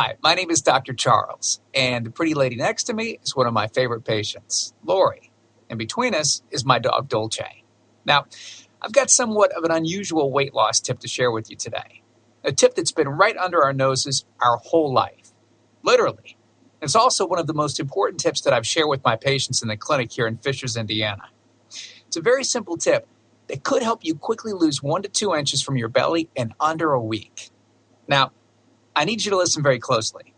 Hi, my name is Dr. Charles, and the pretty lady next to me is one of my favorite patients, Lori. And between us is my dog, Dolce. Now, I've got somewhat of an unusual weight loss tip to share with you today. A tip that's been right under our noses our whole life. Literally. It's also one of the most important tips that I've shared with my patients in the clinic here in Fishers, Indiana. It's a very simple tip that could help you quickly lose 1 to 2 inches from your belly in under a week. Now, I need you to listen very closely.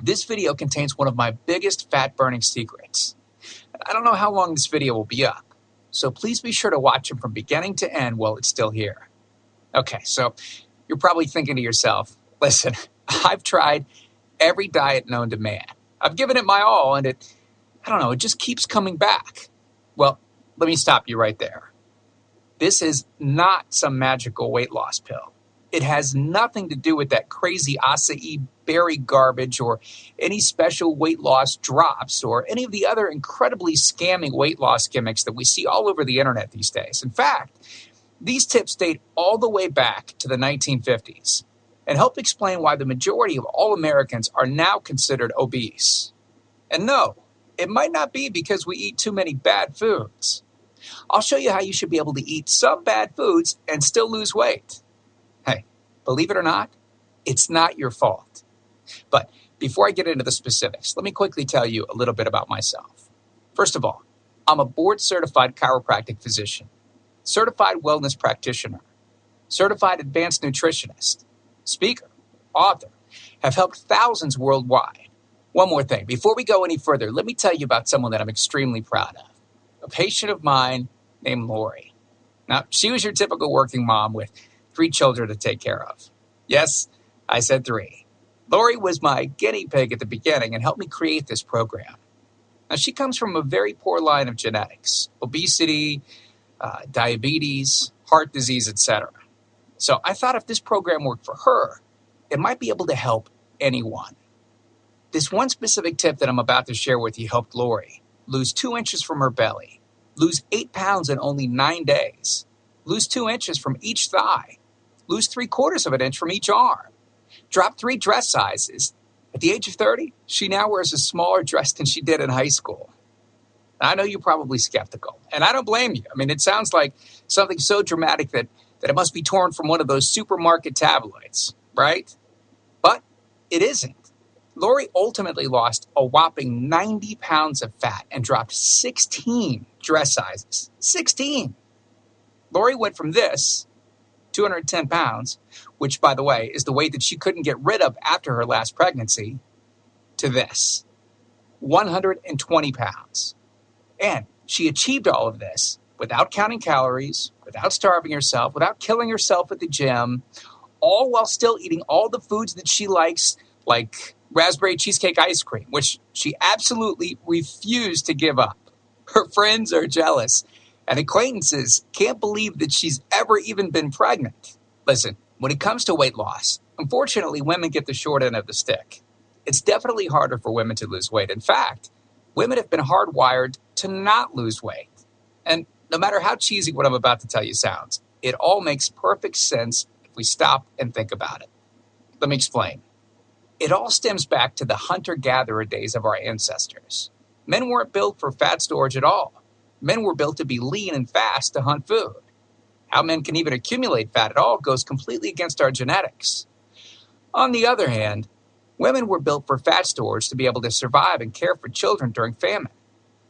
This video contains one of my biggest fat-burning secrets. I don't know how long this video will be up, so please be sure to watch it from beginning to end while it's still here. Okay, so you're probably thinking to yourself, listen, I've tried every diet known to man. I've given it my all, and it just keeps coming back. Well, let me stop you right there. This is not some magical weight loss pill. It has nothing to do with that crazy acai berry garbage or any special weight loss drops or any of the other incredibly scamming weight loss gimmicks that we see all over the internet these days. In fact, these tips date all the way back to the 1950s and help explain why the majority of all Americans are now considered obese. And no, it might not be because we eat too many bad foods. I'll show you how you should be able to eat some bad foods and still lose weight. Hey, believe it or not, it's not your fault. But before I get into the specifics, let me quickly tell you a little bit about myself. First of all, I'm a board-certified chiropractic physician, certified wellness practitioner, certified advanced nutritionist, speaker, author, have helped thousands worldwide. One more thing, before we go any further, let me tell you about someone that I'm extremely proud of, a patient of mine named Lori. Now, she was your typical working mom with 3 children to take care of. Yes, I said 3. Lori was my guinea pig at the beginning and helped me create this program. Now, she comes from a very poor line of genetics, obesity, diabetes, heart disease, etc. So I thought if this program worked for her, it might be able to help anyone. This one specific tip that I'm about to share with you helped Lori lose 2 inches from her belly, lose 8 pounds in only 9 days, lose 2 inches from each thigh, lose 3/4 of an inch from each arm, drop 3 dress sizes. At the age of 30, she now wears a smaller dress than she did in high school. Now, I know you're probably skeptical, and I don't blame you. I mean, it sounds like something so dramatic that it must be torn from one of those supermarket tabloids, right? But it isn't. Lori ultimately lost a whopping 90 pounds of fat and dropped 16 dress sizes. 16! Lori went from this, 210 pounds, which, by the way, is the weight that she couldn't get rid of after her last pregnancy, to this, 120 pounds. And she achieved all of this without counting calories, without starving herself, without killing herself at the gym, all while still eating all the foods that she likes, like raspberry cheesecake ice cream, which she absolutely refused to give up. Her friends are jealous, and acquaintances can't believe that she's ever even been pregnant. Listen, when it comes to weight loss, unfortunately, women get the short end of the stick. It's definitely harder for women to lose weight. In fact, women have been hardwired to not lose weight. And no matter how cheesy what I'm about to tell you sounds, it all makes perfect sense if we stop and think about it. Let me explain. It all stems back to the hunter-gatherer days of our ancestors. Men weren't built for fat storage at all. Men were built to be lean and fast to hunt food. How men can even accumulate fat at all goes completely against our genetics. On the other hand, women were built for fat storage to be able to survive and care for children during famine.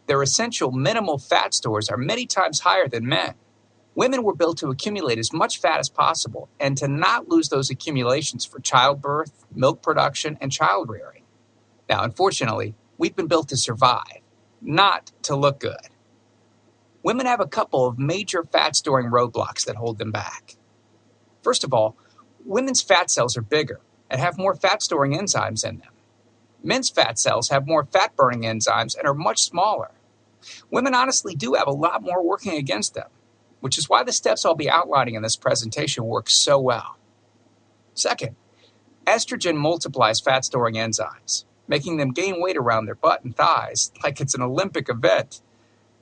Their essential minimal fat stores are many times higher than men. Women were built to accumulate as much fat as possible and to not lose those accumulations for childbirth, milk production, and child rearing. Now, unfortunately, we've been built to survive, not to look good. Women have a couple of major fat-storing roadblocks that hold them back. First of all, women's fat cells are bigger and have more fat-storing enzymes in them. Men's fat cells have more fat-burning enzymes and are much smaller. Women honestly do have a lot more working against them, which is why the steps I'll be outlining in this presentation work so well. Second, estrogen multiplies fat-storing enzymes, making them gain weight around their butt and thighs like it's an Olympic event.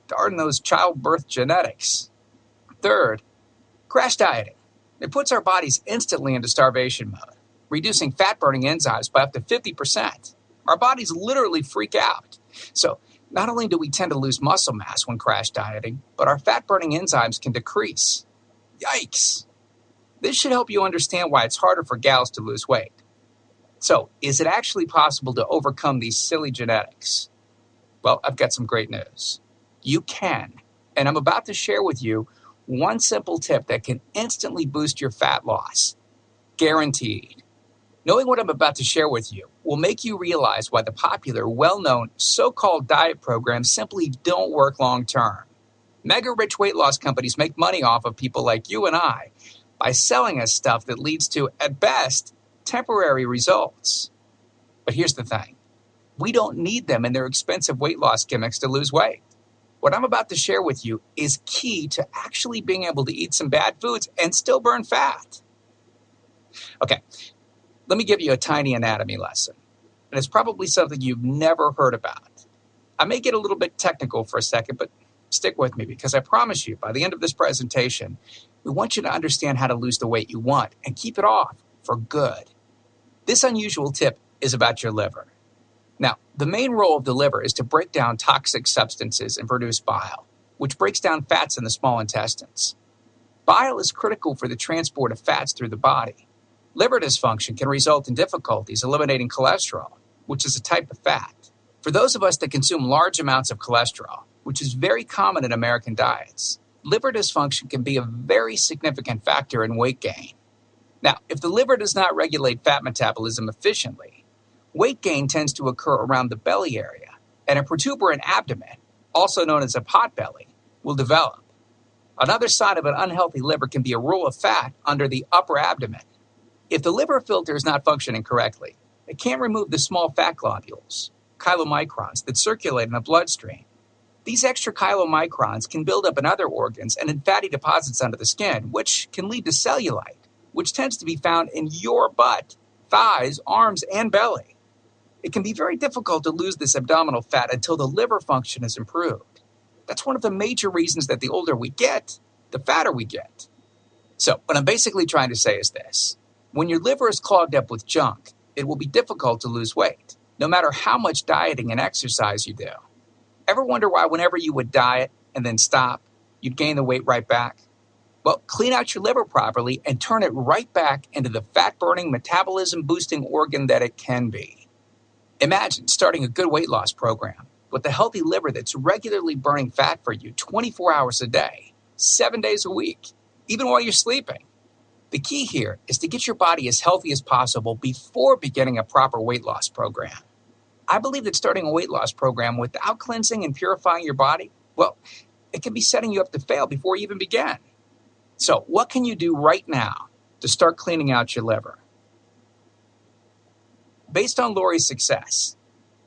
Darn those childbirth genetics. Third, crash dieting. It puts our bodies instantly into starvation mode, reducing fat-burning enzymes by up to 50%. Our bodies literally freak out. So not only do we tend to lose muscle mass when crash dieting, but our fat-burning enzymes can decrease. Yikes! This should help you understand why it's harder for gals to lose weight. So, is it actually possible to overcome these silly genetics? Well, I've got some great news. You can, and I'm about to share with you one simple tip that can instantly boost your fat loss. Guaranteed. Knowing what I'm about to share with you will make you realize why the popular, well-known, so-called diet programs simply don't work long-term. Mega-rich weight loss companies make money off of people like you and I by selling us stuff that leads to, at best, temporary results. But here's the thing. We don't need them and their expensive weight loss gimmicks to lose weight. What I'm about to share with you is key to actually being able to eat some bad foods and still burn fat. Okay, let me give you a tiny anatomy lesson. And it's probably something you've never heard about. I may get a little bit technical for a second, but stick with me because I promise you, by the end of this presentation, we want you to understand how to lose the weight you want and keep it off for good. This unusual tip is about your liver. Now, the main role of the liver is to break down toxic substances and produce bile, which breaks down fats in the small intestines. Bile is critical for the transport of fats through the body. Liver dysfunction can result in difficulties eliminating cholesterol, which is a type of fat. For those of us that consume large amounts of cholesterol, which is very common in American diets, liver dysfunction can be a very significant factor in weight gain. Now, if the liver does not regulate fat metabolism efficiently, weight gain tends to occur around the belly area, and a protuberant abdomen, also known as a potbelly, will develop. Another sign of an unhealthy liver can be a roll of fat under the upper abdomen. If the liver filter is not functioning correctly, it can't remove the small fat globules, chylomicrons, that circulate in the bloodstream. These extra chylomicrons can build up in other organs and in fatty deposits under the skin, which can lead to cellulite, which tends to be found in your butt, thighs, arms, and belly. It can be very difficult to lose this abdominal fat until the liver function is improved. That's one of the major reasons that the older we get, the fatter we get. So what I'm basically trying to say is this. When your liver is clogged up with junk, it will be difficult to lose weight, no matter how much dieting and exercise you do. Ever wonder why whenever you would diet and then stop, you'd gain the weight right back? Well, clean out your liver properly and turn it right back into the fat-burning, metabolism-boosting organ that it can be. Imagine starting a good weight loss program with a healthy liver that's regularly burning fat for you 24 hours a day, 7 days a week, even while you're sleeping. The key here is to get your body as healthy as possible before beginning a proper weight loss program. I believe that starting a weight loss program without cleansing and purifying your body, well, it can be setting you up to fail before you even begin. So what can you do right now to start cleaning out your liver? Based on Lori's success,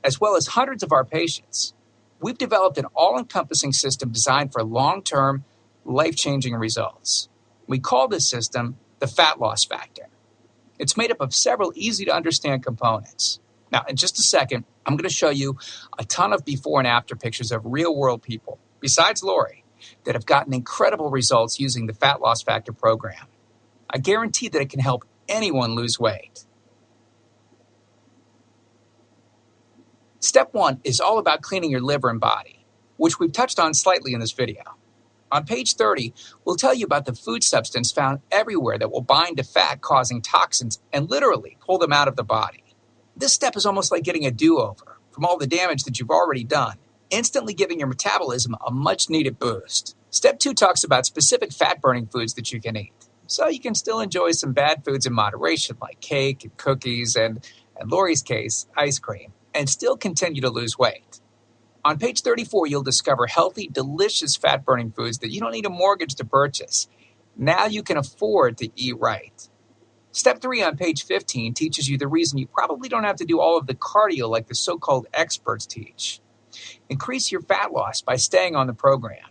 as well as hundreds of our patients, we've developed an all-encompassing system designed for long-term, life-changing results. We call this system the fat loss factor. It's made up of several easy-to-understand components. Now, in just a second, I'm going to show you a ton of before and after pictures of real-world people, besides Lori, that have gotten incredible results using the Fat Loss Factor program. I guarantee that it can help anyone lose weight. Step 1 is all about cleaning your liver and body, which we've touched on slightly in this video. On page 30, we'll tell you about the food substance found everywhere that will bind to fat, causing toxins and literally pull them out of the body. This step is almost like getting a do-over from all the damage that you've already done, instantly giving your metabolism a much-needed boost. Step 2 talks about specific fat-burning foods that you can eat, so you can still enjoy some bad foods in moderation like cake and cookies and, in Lori's case, ice cream, and still continue to lose weight. On page 34, you'll discover healthy, delicious fat-burning foods that you don't need a mortgage to purchase. Now you can afford to eat right. Step 3 on page 15 teaches you the reason you probably don't have to do all of the cardio like the so-called experts teach. Increase your fat loss by staying on the program.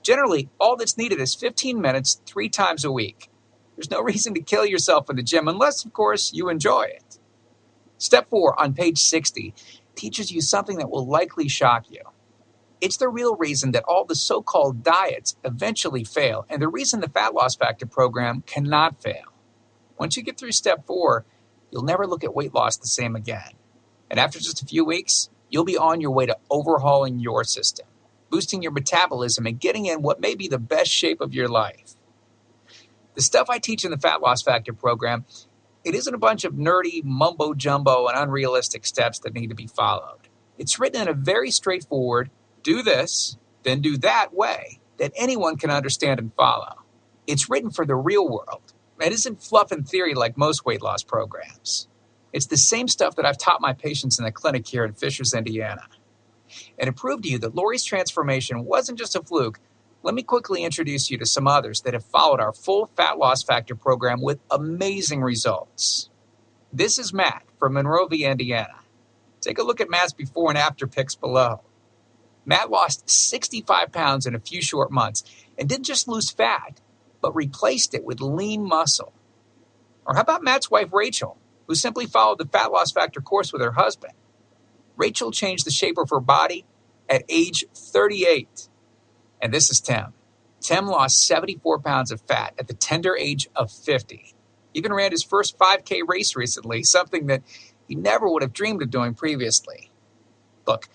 Generally, all that's needed is 15 minutes 3 times a week. There's no reason to kill yourself in the gym unless, of course, you enjoy it. Step 4 on page 60 teaches you something that will likely shock you. It's the real reason that all the so-called diets eventually fail and the reason the Fat Loss Factor program cannot fail. Once you get through step 4, you'll never look at weight loss the same again. And after just a few weeks, you'll be on your way to overhauling your system, boosting your metabolism, and getting in what may be the best shape of your life. The stuff I teach in the Fat Loss Factor program, it isn't a bunch of nerdy mumbo-jumbo and unrealistic steps that need to be followed. It's written in a very straightforward, do this, then do that way that anyone can understand and follow. It's written for the real world. It isn't fluff and theory like most weight loss programs. It's the same stuff that I've taught my patients in the clinic here in Fishers, Indiana. And to prove to you that Lori's transformation wasn't just a fluke, let me quickly introduce you to some others that have followed our full Fat Loss Factor program with amazing results. This is Matt from Monrovia, Indiana. Take a look at Matt's before and after pics below. Matt lost 65 pounds in a few short months and didn't just lose fat, but replaced it with lean muscle. Or how about Matt's wife, Rachel, who simply followed the Fat Loss Factor course with her husband? Rachel changed the shape of her body at age 38. And this is Tim. Tim lost 74 pounds of fat at the tender age of 50. Even ran his first 5K race recently, something that he never would have dreamed of doing previously. Look,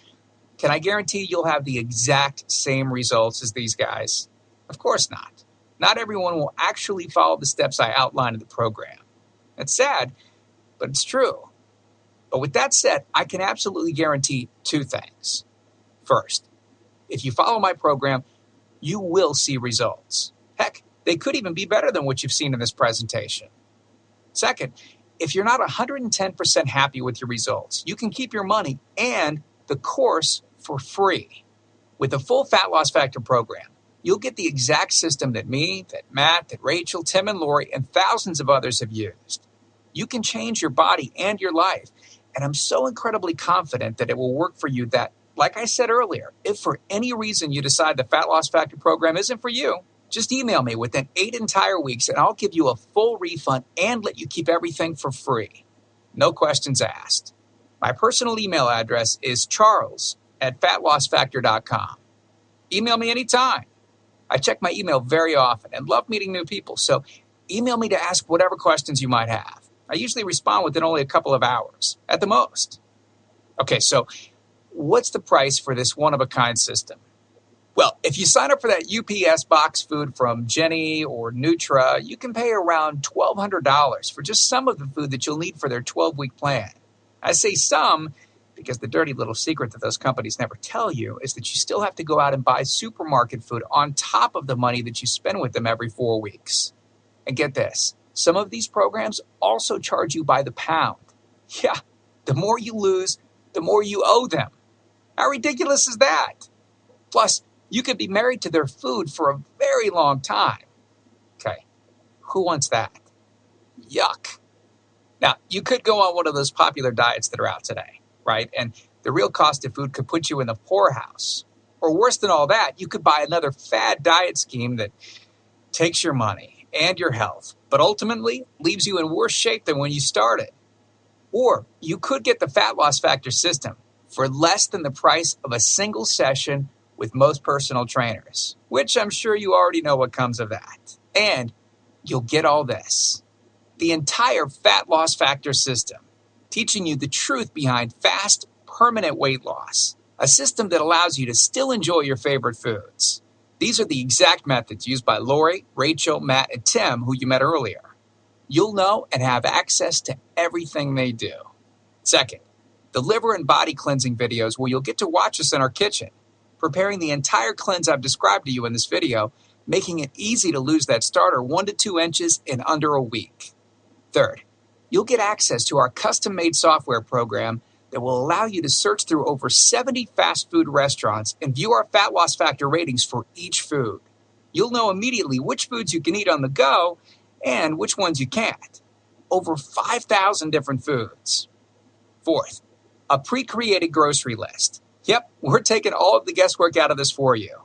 can I guarantee you'll have the exact same results as these guys? Of course not. Not everyone will actually follow the steps I outline in the program. It's sad, but it's true. But with that said, I can absolutely guarantee two things. First, if you follow my program, you will see results. Heck, they could even be better than what you've seen in this presentation. Second, if you're not 110% happy with your results, you can keep your money and the course for free. With the full Fat Loss Factor program, you'll get the exact system that me, that Matt, that Rachel, Tim, and Lori, and thousands of others have used. You can change your body and your life, and I'm so incredibly confident that it will work for you that, like I said earlier, if for any reason you decide the Fat Loss Factor program isn't for you, just email me within 8 entire weeks and I'll give you a full refund and let you keep everything for free. No questions asked. My personal email address is charles@fatlossfactor.com. Email me anytime. I check my email very often and love meeting new people, so email me to ask whatever questions you might have. I usually respond within only a couple of hours, at the most. Okay, so what's the price for this one-of-a-kind system? Well, if you sign up for that UPS box food from Jenny or Nutra, you can pay around $1,200 for just some of the food that you'll need for their 12-week plan. I say some because the dirty little secret that those companies never tell you is that you still have to go out and buy supermarket food on top of the money that you spend with them every 4 weeks. And get this, some of these programs also charge you by the pound. Yeah, the more you lose, the more you owe them. How ridiculous is that? Plus, you could be married to their food for a very long time. Okay, who wants that? Yuck. Now, you could go on one of those popular diets that are out today, right? And the real cost of food could put you in the poorhouse. Or worse than all that, you could buy another fad diet scheme that takes your money and your health, but ultimately leaves you in worse shape than when you started. Or you could get the Fat Loss Factor system for less than the price of a single session with most personal trainers, which I'm sure you already know what comes of that. And you'll get all this. The entire Fat Loss Factor system, teaching you the truth behind fast, permanent weight loss. A system that allows you to still enjoy your favorite foods. These are the exact methods used by Lori, Rachel, Matt, and Tim, who you met earlier. You'll know and have access to everything they do. Second, the liver and body cleansing videos where you'll get to watch us in our kitchen, preparing the entire cleanse I've described to you in this video, making it easy to lose that starter 1 to 2 inches in under a week. Third, you'll get access to our custom-made software program that will allow you to search through over 70 fast food restaurants and view our Fat Loss Factor ratings for each food. You'll know immediately which foods you can eat on the go and which ones you can't. Over 5,000 different foods. Fourth, a pre-created grocery list. Yep, we're taking all of the guesswork out of this for you.